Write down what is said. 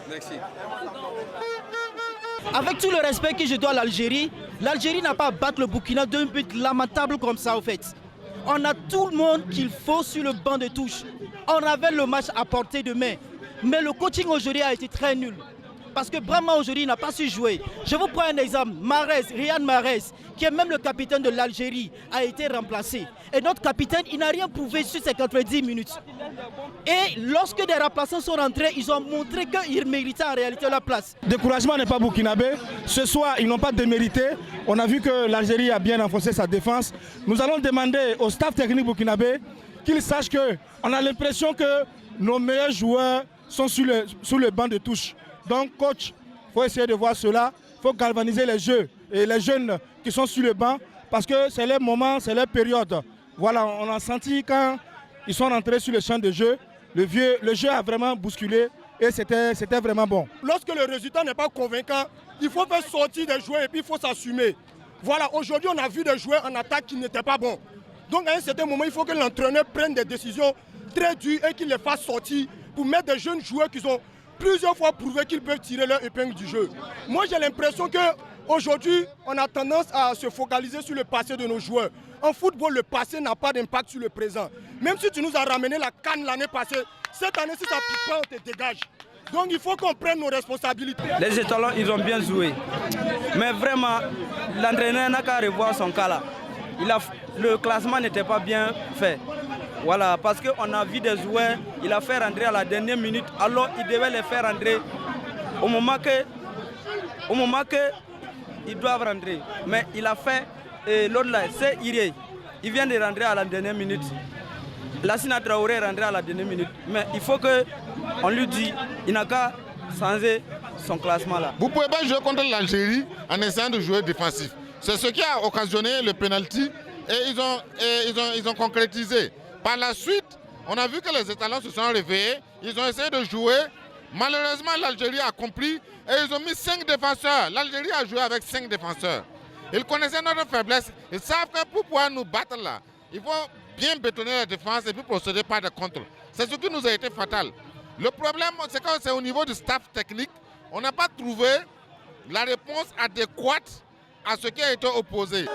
Merci. Avec tout le respect que je dois à l'Algérie, l'Algérie n'a pas à battre le Burkina d'un but lamentable comme ça, au fait. On a tout le monde qu'il faut sur le banc de touche. On avait le match à portée de main. Mais le coaching aujourd'hui a été très nul. Parce que Brahma aujourd'hui n'a pas su jouer. Je vous prends un exemple. Mahrez, Riyad Mahrez, qui est même le capitaine de l'Algérie, a été remplacé. Et notre capitaine, il n'a rien prouvé sur ces 90 minutes. Et lorsque des remplaçants sont rentrés, ils ont montré qu'ils méritaient en réalité leur place. Découragement n'est pas burkinabé. Ce soir, ils n'ont pas démérité. On a vu que l'Algérie a bien renforcé sa défense. Nous allons demander au staff technique burkinabé qu'ils sachent qu'on a l'impression que nos meilleurs joueurs sont sur le banc de touche. Donc, coach, il faut essayer de voir cela. Il faut galvaniser les jeux et les jeunes qui sont sur le banc parce que c'est leur moment, c'est leur période. Voilà, on a senti quand ils sont rentrés sur le champ de jeu, le jeu a vraiment bousculé et c'était vraiment bon. Lorsque le résultat n'est pas convaincant, il faut faire sortir des joueurs et puis il faut s'assumer. Voilà, aujourd'hui on a vu des joueurs en attaque qui n'étaient pas bons. Donc à un certain moment, il faut que l'entraîneur prenne des décisions très dures et qu'il les fasse sortir pour mettre des jeunes joueurs qui ont plusieurs fois prouvé qu'ils peuvent tirer leur épingle du jeu. Moi j'ai l'impression qu'aujourd'hui on a tendance à se focaliser sur le passé de nos joueurs. En football, le passé n'a pas d'impact sur le présent. Même si tu nous as ramené la CAN l'année passée, cette année si ça ne pique pas, on te dégage. Donc il faut qu'on prenne nos responsabilités. Les étalons, ils ont bien joué. Mais vraiment, l'entraîneur n'a qu'à revoir son cas là. Le classement n'était pas bien fait. Voilà, parce qu'on a vu des joueurs, il a fait rentrer à la dernière minute, alors il devait les faire rentrer au moment que ils doivent rentrer. Mais il a fait, l'autre là, c'est Iré. Il vient de rentrer à la dernière minute. Lassina Traoré est rentré à la dernière minute. Mais il faut qu'on lui dise, il n'a qu'à changer son classement là. Vous ne pouvez pas jouer contre l'Algérie en essayant de jouer défensif. C'est ce qui a occasionné le penalty et ils ont concrétisé. Par la suite, on a vu que les étalons se sont réveillés, ils ont essayé de jouer. Malheureusement, l'Algérie a compris et ils ont mis 5 défenseurs. L'Algérie a joué avec 5 défenseurs. Ils connaissaient notre faiblesse. Ils savent que pour pouvoir nous battre là, il faut bien bétonner la défense et puis procéder par des contrôles. C'est ce qui nous a été fatal. Le problème, c'est que c'est au niveau du staff technique, on n'a pas trouvé la réponse adéquate à ce qui a été opposé.